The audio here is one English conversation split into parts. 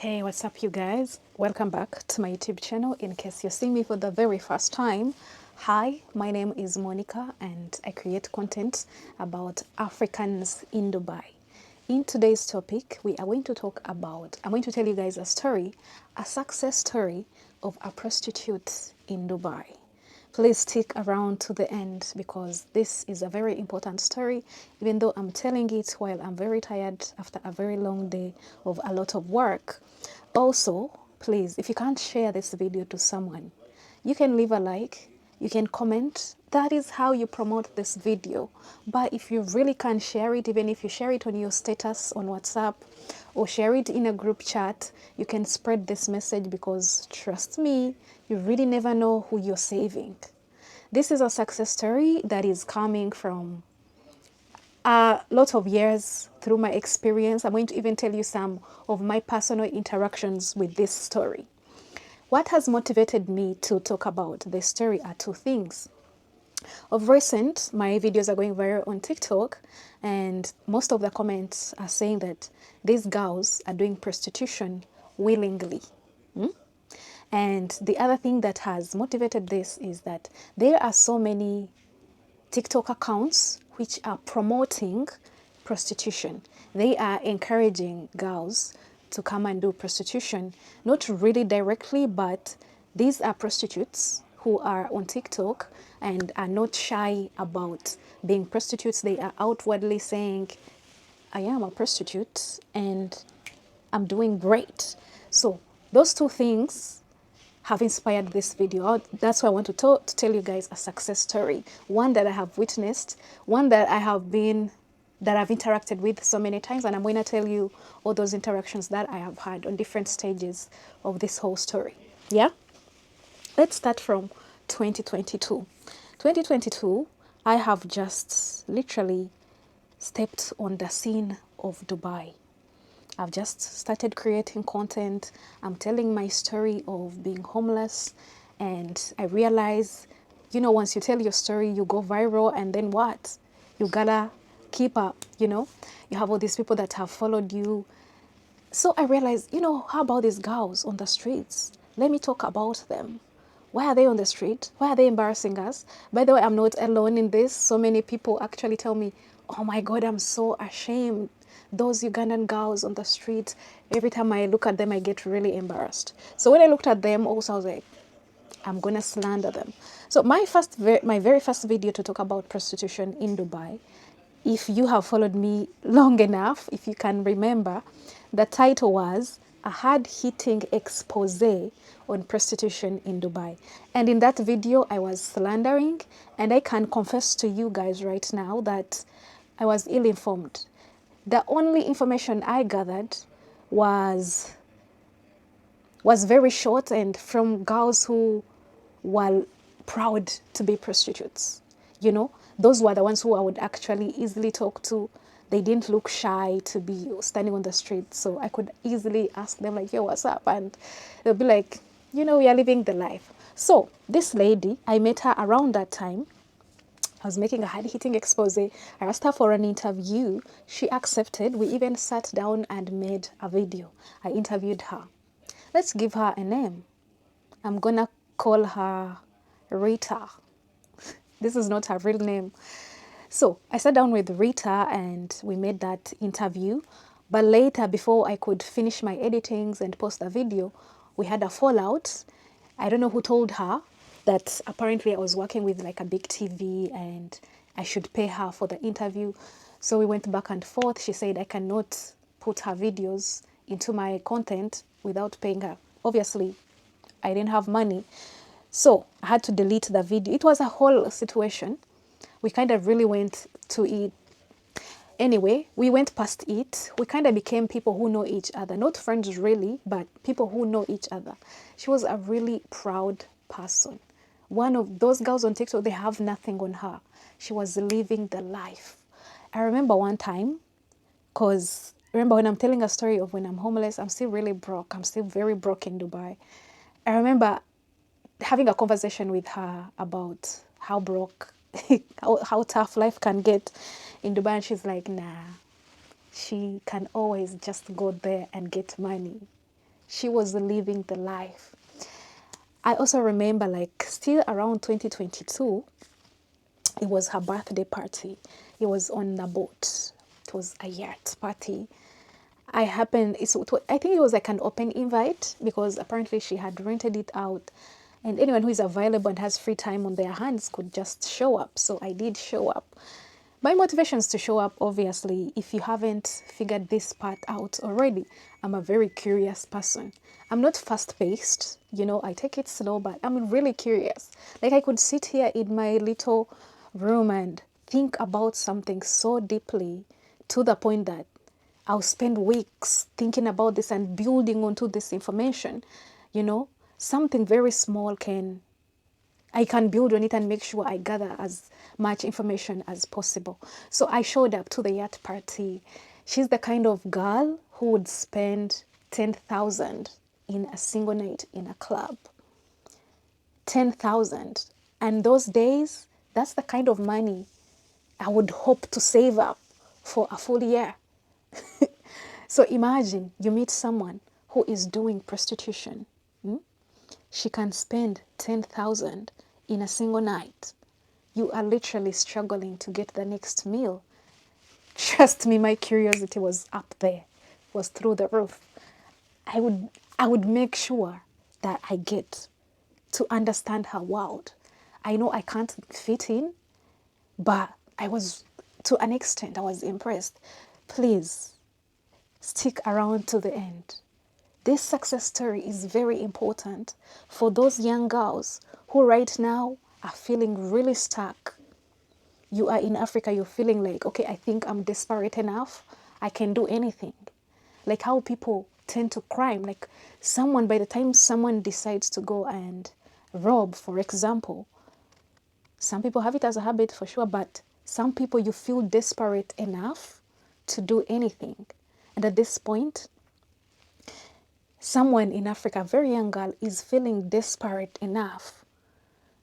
Hey, what's up, you guys? Welcome back to my YouTube channel. In case you're seeing me for the very first time, hi, my name is Monica and I create content about Africans in Dubai. In today's topic, we are going to I'm going to tell you guys a story, a success story of a prostitute in Dubai. Please stick around to the end because this is a very important story, even though I'm telling it while I'm very tired after a very long day of a lot of work. Also, please, if you can't share this video to someone, you can leave a like, you can comment. That is how you promote this video. But if you really can't share it, even if you share it on your status on WhatsApp or share it in a group chat, you can spread this message because trust me, you really never know who you're saving. This is a success story that is coming from a lot of years through my experience. I'm going to even tell you some of my personal interactions with this story. What has motivated me to talk about this story are two things. Of recent, my videos are going viral on TikTok, and most of the comments are saying that these girls are doing prostitution willingly. And the other thing that has motivated this is that there are so many TikTok accounts which are promoting prostitution. They are encouraging girls to come and do prostitution, not really directly, but these are prostitutes who are on TikTok and are not shy about being prostitutes. They are outwardly saying, I am a prostitute and I'm doing great. So those two things have inspired this video. That's why I want to tell you guys a success story. One that I have witnessed, one that I've interacted with so many times, and I'm going to tell you all those interactions that I have had on different stages of this whole story. Yeah? Let's start from 2022. 2022, I have just literally stepped on the scene of Dubai. I've just started creating content. I'm telling my story of being homeless, and I realize, once you tell your story, you go viral, and then what? You gotta keep up, You have all these people that have followed you. So I realized, how about these girls on the streets? Let me talk about them. Why are they on the street? Why are they embarrassing us? By the way, I'm not alone in this. So many people actually tell me, oh my God, I'm so ashamed. Those Ugandan girls on the street, every time I look at them, I get really embarrassed. So when I looked at them, also I was like, I'm going to slander them. So my very first video to talk about prostitution in Dubai, if you have followed me long enough, if you can remember, the title was a hard-hitting expose on prostitution in Dubai. And in that video, I was slandering, and I can confess to you guys right now that I was ill-informed. The only information I gathered was very short and from girls who were proud to be prostitutes. Those were the ones who I would actually easily talk to. They didn't look shy to be standing on the street, so I could easily ask them like, yo, what's up? And they'll be like, we are living the life. So this lady, I met her around that time. I was making a hard-hitting expose. I asked her for an interview. She accepted. We even sat down and made a video. I interviewed her. Let's give her a name. I'm going to call her Rita. This is not her real name. So I sat down with Rita and we made that interview. But later, before I could finish my editings and post the video, we had a fallout. I don't know who told her that apparently I was working with like a big TV and I should pay her for the interview. So we went back and forth. She said I cannot put her videos into my content without paying her. Obviously, I didn't have money. So I had to delete the video. It was a whole situation. We kind of really went to it. Anyway, we went past it. We kind of became people who know each other. Not friends really, but people who know each other. She was a really proud person. One of those girls on TikTok, they have nothing on her. She was living the life. I remember one time, because remember when I'm telling a story of when I'm homeless, I'm still really broke. I'm still very broke in Dubai. I remember having a conversation with her about how broke, how tough life can get in Dubai. And she's like, nah, she can always just go there and get money. She was living the life. I also remember, like, still around 2022, it was her birthday party. It was on a boat. It was a yacht party. I think it was like an open invite because apparently she had rented it out, and anyone who is available and has free time on their hands could just show up. So I did show up. My motivations to show up, obviously, if you haven't figured this part out already, I'm a very curious person. I'm not fast-paced, I take it slow, but I'm really curious. Like, I could sit here in my little room and think about something so deeply to the point that I'll spend weeks thinking about this and building onto this information. Something very small I can build on it and make sure I gather as much information as possible. So I showed up to the yacht party. She's the kind of girl who would spend 10,000 in a single night in a club. 10,000. And those days, that's the kind of money I would hope to save up for a full year. So imagine you meet someone who is doing prostitution. She can spend 10,000 in a single night. You are literally struggling to get the next meal. Trust me, my curiosity was up there, was through the roof. I would make sure that I get to understand her world. I know I can't fit in, but to an extent, I was impressed. Please, stick around to the end. This success story is very important for those young girls who right now are feeling really stuck. You are in Africa, you're feeling like, okay, I think I'm desperate enough. I can do anything. Like how people tend to crime. Like by the time someone decides to go and rob, for example, some people have it as a habit for sure, but some people you feel desperate enough to do anything. And at this point, someone in Africa, a very young girl, is feeling desperate enough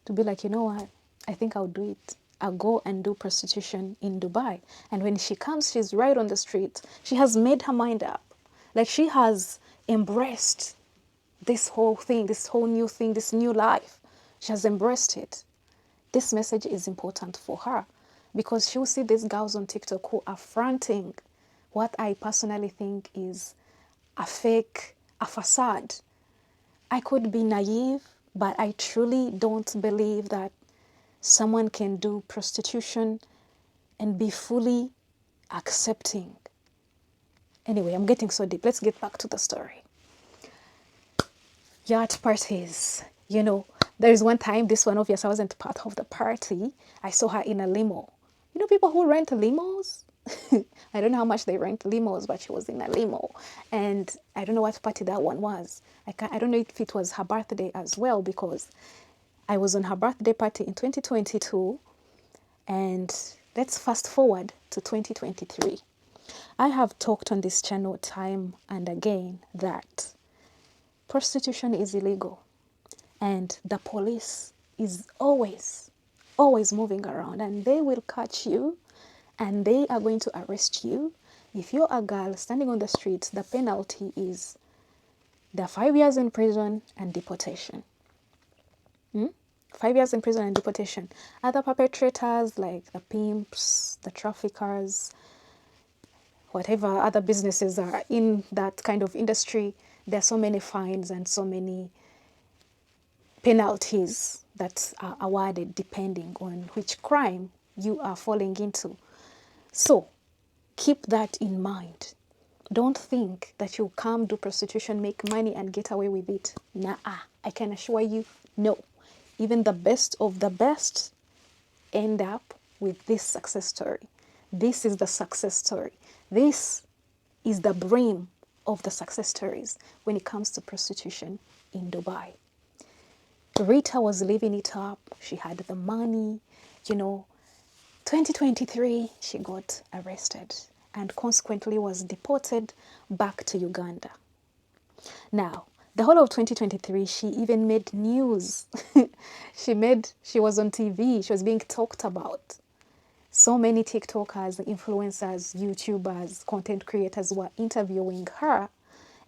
to be like, you know what, I think I'll do it. I'll go and do prostitution in Dubai. And when she comes, she's right on the street. She has made her mind up. Like she has embraced this whole thing, this whole new thing, this new life. She has embraced it. This message is important for her because she'll see these girls on TikTok who are fronting what I personally think is a facade. I could be naive, but I truly don't believe that someone can do prostitution and be fully accepting. Anyway, I'm getting so deep. Let's get back to the story. Yacht parties. There's one time, this one obviously I wasn't part of the party. I saw her in a limo. People who rent limos? I don't know how much they rent limos, but she was in a limo. And I don't know what party that one was. I don't know if it was her birthday as well, because I was on her birthday party in 2022. And let's fast forward to 2023. I have talked on this channel time and again that prostitution is illegal. And the police is always moving around, and they will catch you and they are going to arrest you. If you're a girl standing on the streets, the penalty is the 5 years in prison and deportation. 5 years in prison and deportation. Other perpetrators like the pimps, the traffickers, whatever other businesses are in that kind of industry, there are so many fines and so many penalties that are awarded depending on which crime you are falling into. So keep that in mind. Don't think that you'll come do prostitution, make money and get away with it. Nah, I can assure you, no. Even the best of the best end up with this success story. This is the success story. This is the brim of the success stories when it comes to prostitution in Dubai. Rita was living it up. She had the money, 2023, she got arrested and consequently was deported back to Uganda. Now, the whole of 2023, she even made news. She was on TV. She was being talked about. So many TikTokers, influencers, YouTubers, content creators were interviewing her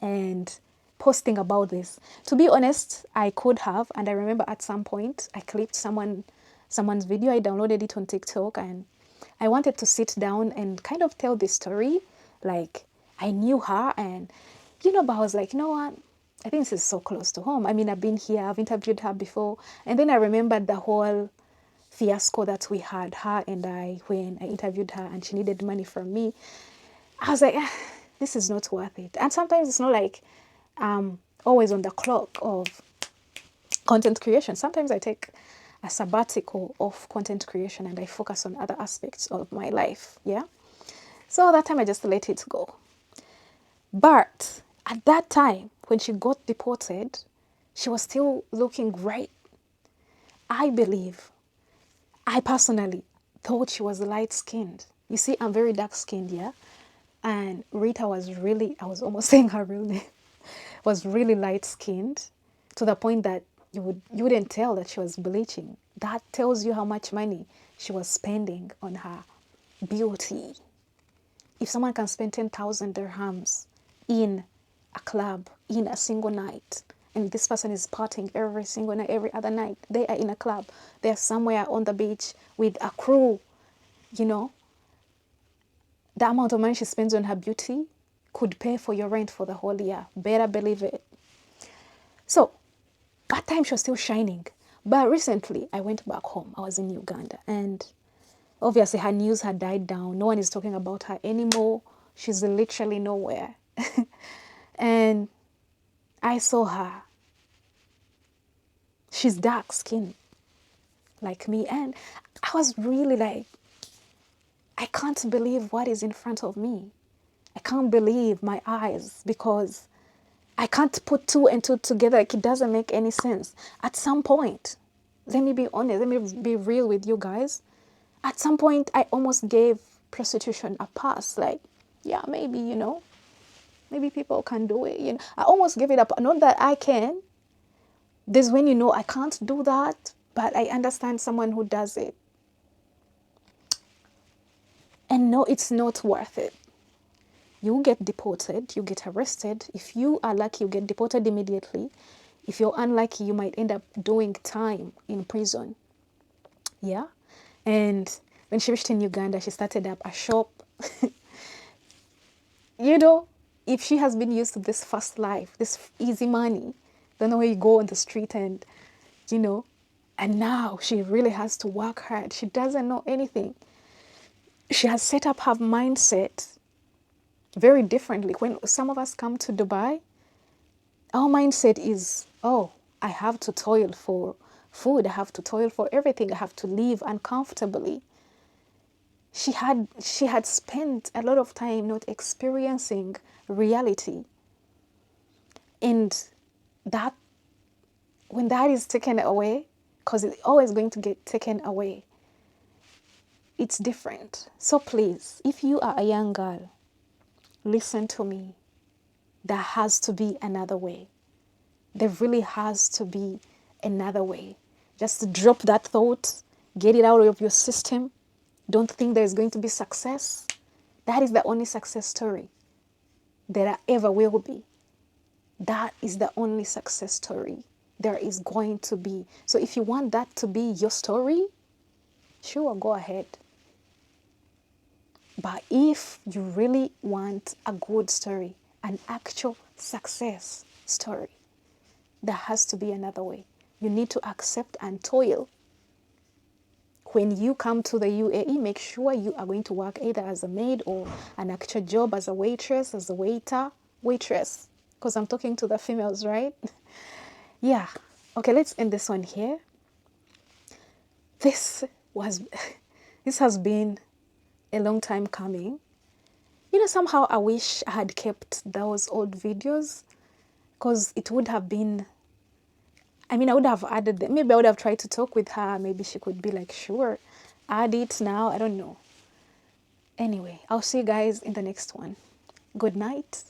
and posting about this. To be honest, I could have, and I remember at some point I clipped someone's video. I downloaded it on TikTok, and I wanted to sit down and kind of tell this story. Like, I knew her, and but I was like, you know what? I think this is so close to home. I mean, I've been here, I've interviewed her before, and then I remembered the whole fiasco that we had, her and I, when I interviewed her and she needed money from me. I was like, this is not worth it. And sometimes it's not like always on the clock of content creation. Sometimes I take a sabbatical of content creation and I focus on other aspects of my life. Yeah. So that time I just let it go. But at that time, when she got deported, she was still looking great. I personally thought she was light-skinned. You see, I'm very dark-skinned, yeah? And Rita was really, I was almost saying her real name, was really light-skinned to the point that you wouldn't tell that she was bleaching. That tells you how much money she was spending on her beauty. If someone can spend 10,000 dirhams in a club, in a single night, and this person is partying every single night, every other night, they are in a club, they're somewhere on the beach with a crew, the amount of money she spends on her beauty could pay for your rent for the whole year. Better believe it. So, that time she was still shining. But recently, I went back home. I was in Uganda. And obviously, her news had died down. No one is talking about her anymore. She's literally nowhere. And I saw her. She's dark skinned like me. And I was really like, I can't believe what is in front of me. I can't believe my eyes because I can't put two and two together. Like, it doesn't make any sense. At some point, let me be honest, let me be real with you guys. At some point, I almost gave prostitution a pass. Like, yeah, maybe, maybe people can do it. I almost gave it up. Not that I can. There's when I can't do that, but I understand someone who does it. And no, it's not worth it. You get deported, you get arrested. If you are lucky, you get deported immediately. If you're unlucky, you might end up doing time in prison. Yeah? And when she reached in Uganda, she started up a shop. If she has been used to this fast life, this easy money, then where you go on the street and, and now she really has to work hard. She doesn't know anything. She has set up her mindset very differently. When some of us come to Dubai, our mindset is, I have to toil for food. I have to toil for everything. I have to live uncomfortably. She had spent a lot of time not experiencing reality. And that, when that is taken away, because it's always going to get taken away, it's different. So please, if you are a young girl, listen to me. There has to be another way. There really has to be another way. Just drop that thought, get it out of your system. Don't think there's going to be success. That is the only success story there ever will be. That is the only success story there is going to be. So if you want that to be your story, sure, go ahead. But if you really want a good story, an actual success story, there has to be another way. You need to accept and toil. When you come to the UAE, make sure you are going to work either as a maid or an actual job as a waitress, as a waitress. Because I'm talking to the females, right? Yeah. Okay, let's end this one here. This has been a long time coming. Somehow I wish I had kept those old videos because it would have been, I would have added them. Maybe I would have tried to talk with her. Maybe she could be like, sure, add it now. I don't know. Anyway, I'll see you guys in the next one. Good night.